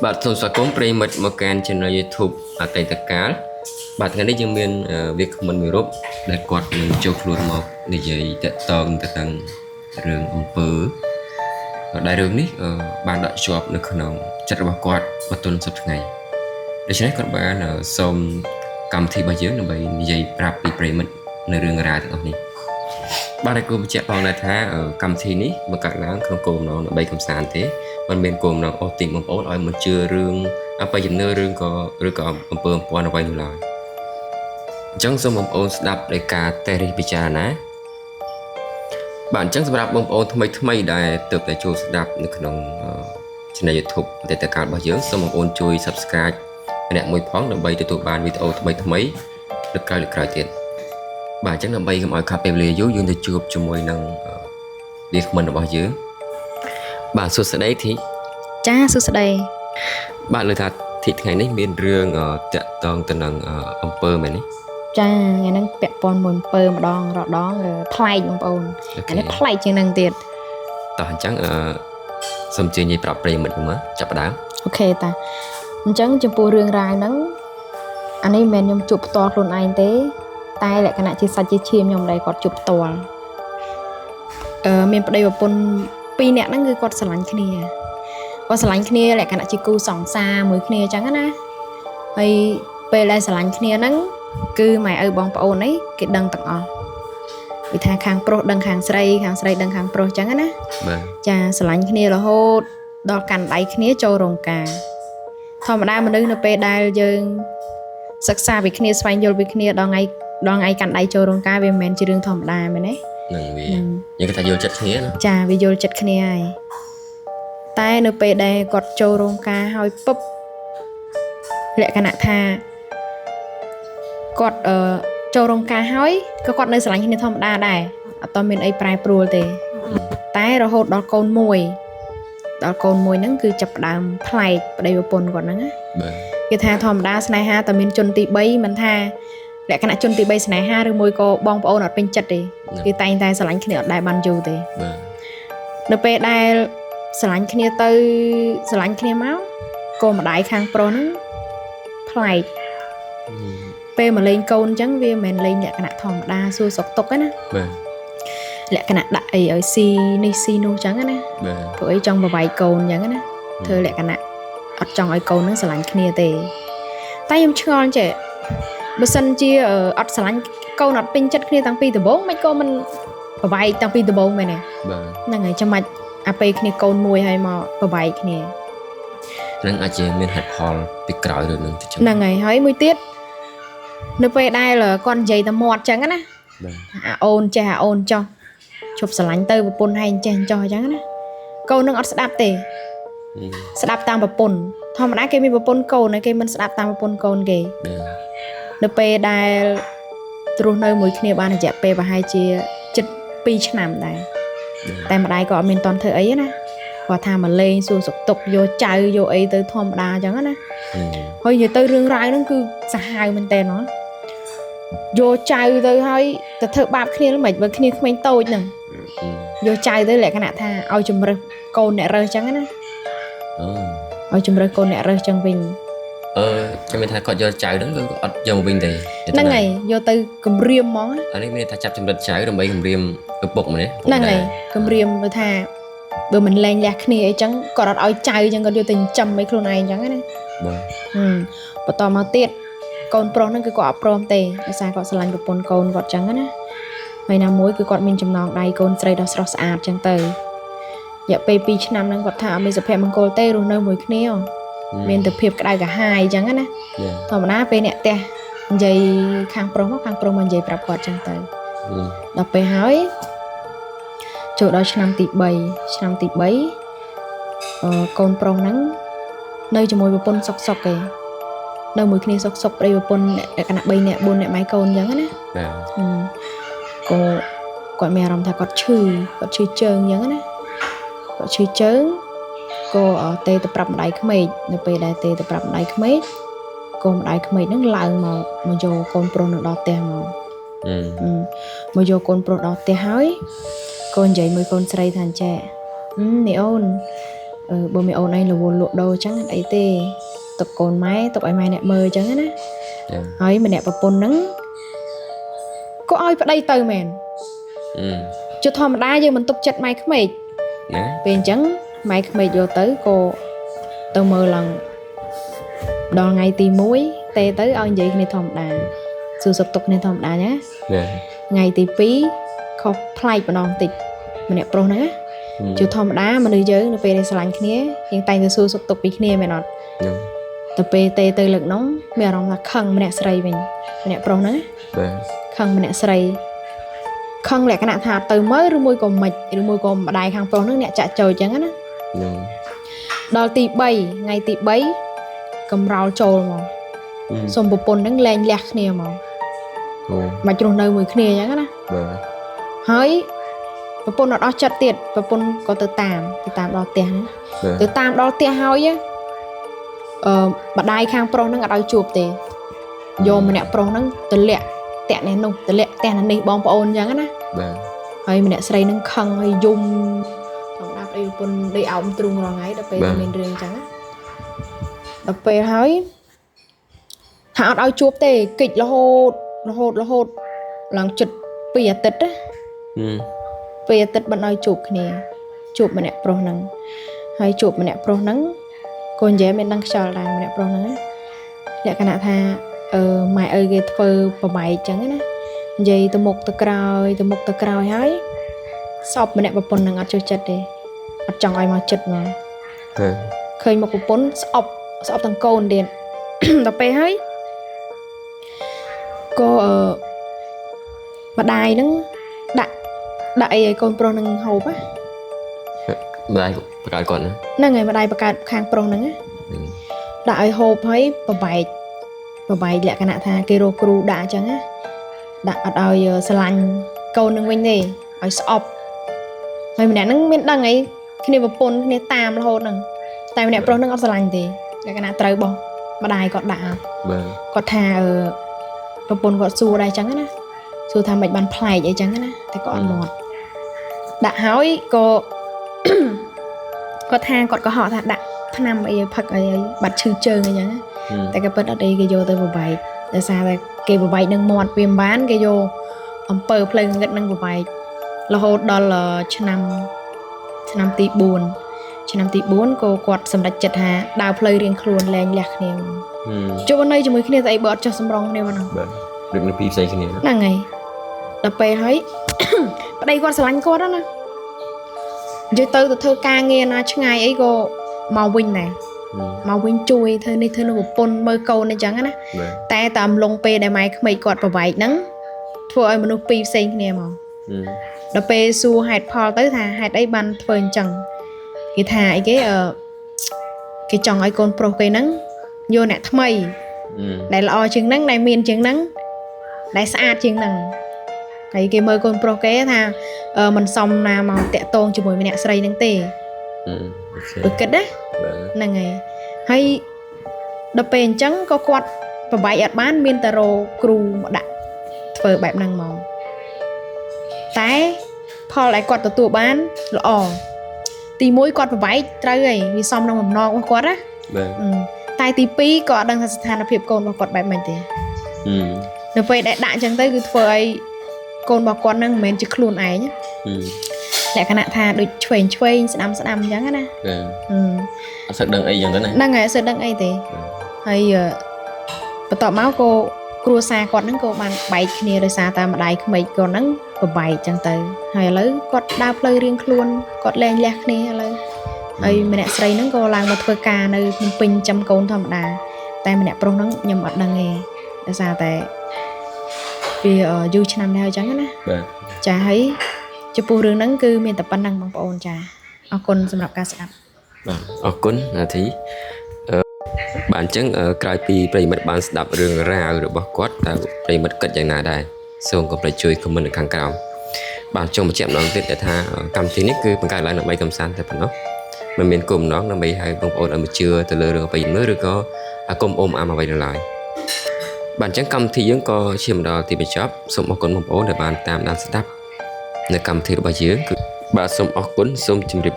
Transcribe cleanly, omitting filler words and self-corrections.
បាទសូមស្វាគមន៍ប្រិយមិត្តមកកាន់ Channel YouTube អតីតកាលបាទថ្ងៃនេះយើងមានវាគ្មិនមួយរូបដែលគាត់នឹងចូលខ្លួនមកនិយាយតាក់ទងទៅនឹងរឿងអំពើដែលរឿងនេះបានដកជាប់នៅក្នុងចិត្តរបស់គាត់បន្ទាន់សប្តាហ៍ថ្ងៃដូច្នេះគាត់បានសូមកម្មវិធីរបស់យើងដើម្បីនិយាយប្រាប់ពីប្រិយមិត្តនៅរឿងរ៉ាវទាំងអស់នេះបាទគូបញ្ជាក់ផងដែរថាកម្មវិធីនេះបង្កើតឡើងក្នុងគោលបំណងដើម្បីកម្សាន្តទេมันមានគោលបំណងអូសទាញបងប្អូនឲ្យមកជឿរឿងអបិយជំនឿរឿងក៏អំពើអំព័ន្ធអ្វីនោះឡើយអញ្ចឹងសូមបងប្អូនស្ដាប់ដោយការតេស្តពិចារណាបាទអញ្ចឹងសម្រាប់បងប្អូនថ្មីដែលទើបតែចូលស្ដាប់នៅក្នុង Channel YouTube អតីតកាលរបស់យើងសូមបងប្អូនជួយ Subscribe ម្នាក់មួយផងដើម្បីទទួលបានវីដេអូថ្មីលើកក្រោយទៀតបាទអញ្ចឹងដើម្បីកុំឲ្យខាត់ពេលវេលាយូរយើងទៅជួបជាមួយនឹងវាគ្មិនរបស់យើងបាទសួស្ដីធីចាសួស្ដីបាទលើថាធីថ្ងៃនេះមានរឿងតាក់ទងទៅនឹងអំពើមែនទេចាថ្ងៃហ្នឹងពាក់ព័ន្ធមួយអំពើម្ដងរដងប្លែកបងប្អូនអានេះប្លែកជាងហ្នឹងទៀតតោះអញ្ចឹងសូមជឿនិយាយប្រាប់ប្រិយមិត្តមកចាប់ផ្ដើមអូខេតាអញ្ចឹងចំពោះរឿងរ៉ាវហ្នឹងអានេះមិនមែនខ្ញុំជួបផ្ទាល់ខ្លួនឯងទេតែលក្ខណៈជាសាច់ជាឈាមខ្ញុំដែលគាត់ជួបផ្ទាល់មានប្តីប្រពន្ធ2នាក់ហ្នឹងគឺគាត់ស្រឡាញ់គ្នាលក្ខណៈជាគូសង្សារមួយគ្នាអញ្ចឹងណាហើយពេលដែលស្រឡាញ់គ្នាហ្នឹងគឺម៉ែឪបងប្អូនអីគេដឹងទាំងអស់វាថាខាងប្រុសដឹងខាងស្រីដឹងខាងប្រុសអញ្ចឹងណាបាទចាស្រឡាញ់គ្នារហូតដល់កាន់ដៃគ្នាចូលរោងការធម្មតាមនុស្សនៅពេលដែលយើងសិក្សាពីគ្នាស្វែងយល់ពីគ្នាដល់ថ្ងៃកាន់ដៃចូលរោងការវាមិនមែនជារឿងធម្មតាមែនទេនឹងវាយើងគេថាយល់ចិត្តគ្នាណាចាវាយល់ចិត្តគ្នាហើយតែនៅពេលដែលគាត់ចូលរោងការហើយពុបលក្ខណៈថាគាត់ចូលរោងការហើយក៏គាត់នៅស្រឡាញ់គ្នាធម្មតាដែរអត់តមានអីប្រែប្រួលទេតែរហូតដល់កូនមួយហ្នឹងគឺចាប់ផ្ដើមប្លែកប្តីប្រពន្ធគាត់ហ្នឹងណាបាទគេថាធម្មតាស្នេហាតែមានជនទី3មិនថាលក្ខណៈជនទី3ស្នេហាឬមួយក៏បងប្អូនអត់ពេញចិត្តទេគេតែងតែស្រឡាញ់គ្នាអត់ដែលបានយូរទេបាទនៅពេលដែលស្រឡាញ់គ្នាទៅស្រឡាញ់គ្នាមកក៏ម្ដាយខាងប្រុសហ្នឹងប្លែកពេលមកលេងកូនអញ្ចឹងវាមិនមែនលេងលក្ខណៈធម្មតាសួរសុខទុក្ខទេណាបាទលក្ខណៈដាក់អីឲ្យស៊ីនេះស៊ីនោះអញ្ចឹងណាបាទព្រោះអីចង់បវាយកូនអញ្ចឹងណាធ្វើលក្ខណៈអត់ចង់ឲ្យកូនហ្នឹងស្រឡាញ់គ្នាទេតែខ្ញុំឆ្ងល់ចេះបើសិនជាអត់ស្រឡាញ់កូនអត់ពេញចិត្តគ្នាតាំងពីដំបូងមិនក៏មិនបវាយតាំងពីដំបូងមែនទេបាទហ្នឹងហើយចាំមិនអាពេលគ្នាកូនមួយហើយមកបវាយគ្នានឹងអាចជាមានហេតុផលពីក្រោយរឿងនឹងហ្នឹងហើយមួយទៀតនៅពេលដែលគាត់និយាយតែមាត់អញ្ចឹងណាបាទអាអូនចេះអាអូនចោះជប់ស្រឡាញ់ទៅប្រពន្ធហើយចេះចោះអញ្ចឹងណាកូននឹងអត់ស្ដាប់ទេស្ដាប់តាមប្រពន្ធធម្មតាគេមានប្រពន្ធកូនហើយគេមិនស្ដាប់តាមប្រពន្ធកូនគេនៅពេលដែលរស់នៅមួយគ្នាបានរយៈពេលប្រហែលជា7 ឆ្នាំដែរតែម្ដាយក៏អត់មានតន់ធ្វើអីណាគាត់ថាមកលេងសួរសុខទុក្ខយកចៅយកអីទៅធម្មតាអញ្ចឹងណាហើយនិយាយទៅរឿងរ៉ាវហ្នឹងគឺសាហាវមែនតើណាយកចៅទៅហើយទៅធ្វើបាបគ្នាមិនបើគ្នាក្មេងតូចហ្នឹងយកចៅទៅលក្ខណៈថាឲ្យជំរើសកូនអ្នករើសអញ្ចឹងណាឲ្យជំរើសកូនអ្នករើសអញ្ចឹងវិញចាំមានថាគាត់យកចៅហ្នឹងគឺអត់យកមកវិញទេហ្នឹងហើយយកទៅគម្រាមហ្មងអានេះមានថាចាប់ចម្រិតចៅដើម្បីគម្រាមឪពុកម្នាក់ហ្នឹងហើយគម្រាមទៅថាបើមិនលែងលះគ្នាអីចឹងគាត់អត់ឲ្យចៅអញ្ចឹងគាត់យកទៅចិញ្ចឹមឲ្យខ្លួនឯងអញ្ចឹងណាបាទបន្តមកទៀតកូនប្រុសហ្នឹងគឺគាត់អត់ព្រមទេដោយសារគាត់ស្រឡាញ់ប្រពន្ធកូនគាត់អញ្ចឹងណាហើយណាមួយគឺគាត់មានចំណងដៃកូនស្រីដ៏ស្រស់ស្អាតអញ្ចឹងទៅរយៈពេល2 ឆ្នាំហ្នឹងគាត់ថាអត់មានសុភមង្គលទេរស់នៅមួយគ្នាមានតែភាពក្តៅក្រហាយអញ្ចឹងណាធម្មតាពេលអ្នកផ្ទះនិយាយខាងប្រុសមកនិយាយប្រាប់គាត់អញ្ចឹងទៅដល់ពេលហើយចូលដល់ឆ្នាំទី3កូនប្រុសហ្នឹងនៅជាមួយប្រពន្ធសុកឯងនៅមួយគ្នាសុកប្តីប្រពន្ធលក្ខណៈ3នាក់4នាក់ម៉ែកូនអញ្ចឹងណាក៏គាត់មានអារម្មណ៍ថាគាត់ឈឺជើងអញ្ចឹងណាគាត់ឈឺជើងក៏ទេទៅប្រាប់ម្ដាយក្មេកនៅពេលដែលទេទៅប្រាប់ម្ដាយក្មេកក៏ម្ដាយក្មេកហ្នឹងឡើងមកយកកូនប្រុសនៅដល់ផ្ទះមកយកកូនប្រុសដល់ផ្ទះហើយកូននិយាយមួយកូនស្រីថាចេះនេះអូន បើមានអូនឯងរវល់លក់ដូរអញ្ចឹងអីទេទុកកូនម៉ែទុកឲ្យម៉ែអ្នកមើលអញ្ចឹងណា ចា ហើយម្នាក់ប្រពន្ធហ្នឹងក៏ឲ្យប្តីទៅមែនជាធម្មតាយើងមិនទុកចិត្តម៉ែក្មេក ណា ពេលអញ្ចឹងម៉ែក្មេកយកទៅក៏ទៅមើលឡើងដល់ថ្ងៃទី1ទេទៅឲ្យនិយាយគ្នាធម្មតាសួរសុខទុក្ខគ្នាធម្មតាណា ណា ថ្ងៃទី2ខុសប្លែកម្ដងតិចម្នាក់ប្រុសហ្នឹងណាជាធម្មតាមនុស្សយើងនៅពេលដែលស្រឡាញ់គ្នាយើងតែងតែសួរសុខទុក្ខពីគ្នាមែនអត់ ហ្នឹង ទៅពេលទេទៅលើកនោះមានអារម្មណ៍ថាខឹងម្នាក់ស្រីវិញម្នាក់ប្រុសហ្នឹង បាទ ខឹងម្នាក់ស្រីខឹងលក្ខណៈថាទៅមើលឬមួយក៏មិនឬមួយក៏ម្ដាយខាងប្រុសហ្នឹងអ្នកចាក់ចូលអញ្ចឹងណា ហ្នឹង ដល់ទី3ថ្ងៃទី3កំរោលចូលមកសុំប្រពន្ធហ្នឹងលែងលះគ្នាមក អូ មិនជ្រុះនៅមួយគ្នាអញ្ចឹងណា បាទ ហើយប្រពន្ធអត់អស់ចិត្តទៀតប្រពន្ធក៏ទៅតាមដល់ផ្ទះហ្នឹង បាទ ទៅតាមដល់ផ្ទះហើយម្ដាយខាងប្រុសហ្នឹងអត់ឲ្យជួបទេយកម្នាក់ប្រុសហ្នឹងទម្លាក់ផ្ទះនេះនោះទម្លាក់ផ្ទះនេះបងប្អូនអញ្ចឹងណា បាទ ហើយម្នាក់ស្រីហ្នឹងខឹងហើយយំធម្មតាប្តីប្រពន្ធដេកអោបទ្រូងរាល់ថ្ងៃដល់ពេលមានរឿងអញ្ចឹងណាដល់ពេលហើយថាអត់ឲ្យជួបទេកិច្ចរហូតឡើងជិត2អាទិត្យណា 2អាទិត្យមិនឲ្យជួបគ្នាជួបម្នាក់ប្រុសហ្នឹងហើយជួបម្នាក់ប្រុសហ្នឹងក៏និយាយមានដឹងខ្យល់ដែរម្នាក់ប្រុសហ្នឹងណាលក្ខណៈថាម៉ែឪគេធ្វើប្របែកអញ្ចឹងណានិយាយទៅមុខទៅក្រោយហើយសពម្នាក់ប្រពន្ធហ្នឹងអត់ចូលចិត្តទេអត់ចង់ឲ្យមកចិត្តមក បាទ ឃើញមុខប្រពន្ធស្អប់ទាំងកូនទៀត ដល់ពេលហើយក៏ម្ដាយហ្នឹងដាក់អីឲ្យកូនប្រុសហ្នឹងហូបណា ម្ដាយប្រកាសគាត់ណា ហ្នឹងហើយម្ដាយបង្កើតខាងប្រុសហ្នឹងណាដាក់ឲ្យហូបហើយប្របែកលក្ខណៈថាគេរកគ្រូដាក់អញ្ចឹងណាដាក់អត់ឲ្យស្រឡាញ់កូននឹងវិញទេឲ្យស្អប់ហើយម្នាក់ហ្នឹងមានដឹងអីគ្នាប្រពន្ធគ្នាតាមរហូតហ្នឹងតែម្នាក់ប្រុសហ្នឹងអត់ស្រឡាញ់ទេលក្ខណៈត្រូវបោះម្ដាយគាត់ដាក់ បាទ គាត់ថាប្រពន្ធគាត់សួរដែរអញ្ចឹងណាសួរថាមិនបានប្លែកអីចឹងណាតែគាត់អត់មាត់ដាក់ហើយក៏ គាត់ថាគាត់ក៏ហៅថាដាក់ថ្នាំអីឲ្យផឹកអីបាត់ឈឺជើងអីចឹងណាតែក៏ពិតអត់អីគេយកទៅប្របែកដោយសារតែគេប្របែកនឹងមាត់វាមិនបានគេយកអំពើផ្លូវងឹតនឹងប្របែករហូតដល់ឆ្នាំទី4ក៏គាត់សម្រេចចិត្តថាដើរផ្លូវរៀងខ្លួនលែងលះគ្នាមកជួបនៅជាមួយគ្នាតែអីបើអត់ចោះសម្រងគ្នាមកហ្នឹង បាទដឹកនៅពីផ្សេងគ្នា ហ្នឹងហើយដល់ពេលហើយ ប្តីគាត់ស្រឡាញ់គាត់ណានិយាយទៅធ្វើការងារណាឆ្ងាយអីក៏មកវិញដែរមកវិញជួយធ្វើនេះធ្វើនោះប្រពន្ធមើលកូនអញ្ចឹងណាតែតែអំឡុងពេលដែលម៉ែក្មេកគាត់ប្របែកហ្នឹងធ្វើឲ្យមនុស្សពីរផ្សេងគ្នាមកដល់ពេលសួរហេតុផលទៅថាហេតុអីបានធ្វើអញ្ចឹងគេថាអីគេចង់ឲ្យកូនប្រុសគេហ្នឹងយកអ្នកថ្មីដែលល្អជាងហ្នឹងដែលមានជាងហ្នឹងដែលស្អាតជាងហ្នឹងហើយគេមើលកូនប្រុសគេថាមិនសមណាមកតាក់ទងជាមួយម្នាក់ស្រីហ្នឹងទេបើគិតណាហ្នឹងហើយដល់ពេលអញ្ចឹងក៏គាត់ប្របែកអត់បានមានតែរកគ្រូមកដាក់ធ្វើបែបហ្នឹងមកតែផលដែលគាត់ទទួលបានល្អទី1គាត់ប្របែកត្រូវហើយវាសមនឹងបំណងរបស់គាត់ណាតែទី2ក៏អត់ដឹងថាស្ថានភាពកូនរបស់គាត់បែបម៉េចទេនៅពេលដែលដាក់អញ្ចឹងទៅគឺធ្វើឲ្យកូនរបស់គាត់ហ្នឹងមិនមែនជាខ្លួនឯងលក្ខណៈថាដូចឆ្វេងស្ដាំអញ្ចឹងណាអត់ស្ដឹងអីអញ្ចឹងទៅណាហ្នឹងហើយអត់ស្ដឹងអីទេហើយបន្ទាប់មកក៏គ្រួសារគាត់ហ្នឹងក៏បានបែកគ្នាដោយសារតែម្ដាយក្មេកគាត់ហ្នឹងប្របែកអញ្ចឹងទៅហើយឥឡូវគាត់ដើរផ្លូវរៀងខ្លួនគាត់លែងលះគ្នាឥឡូវហើយម្នាក់ស្រីហ្នឹងក៏ឡើងមកធ្វើការនៅភ្នំពេញចាំកូនធម្មតាតែម្នាក់ប្រុសហ្នឹងខ្ញុំអត់ដឹងទេដោយសារតែវាយូរឆ្នាំដែរអញ្ចឹងណាបាទចាហើយចំពោះរឿងហ្នឹងគឺមានតែប៉ុណ្្នឹងបងប្អូនចាអរគុណសម្រាប់ការស្ដាប់បាទអរគុណនាធីបាទអញ្ចឹងក្រោយពីប្រិយមិត្តបានស្ដាប់រឿងរ៉ាវរបស់គាត់តើប្រិយមិត្តគិតយ៉ាងណាដែរសូមកុំភ្លេចជួយ comment នៅខាងក្រោមបាទចង់បញ្ជាក់ម្ដងទៀតថាកម្មវិធីនេះគឺបង្កើតឡើងដើម្បីកម្សាន្តតែប៉ុណ្ណោះមិនមានគោលបំណងដើម្បីឲ្យបងប្អូនឲ្យមកជឿទៅលើរឿងអ្វីមួយឬក៏គុំអ៊ំអាមអ្វីនៅឡើយបាទអញ្ចឹងកម្មវិធីយើងក៏ឈានមកដល់ទីបញ្ចប់សូមអរគុណបងប្អូនដែលបានតាមដានស្ដាប់នៅកម្មវិធីរបស់យើងគឺបាទសូមអរគុណសូមជម្រាប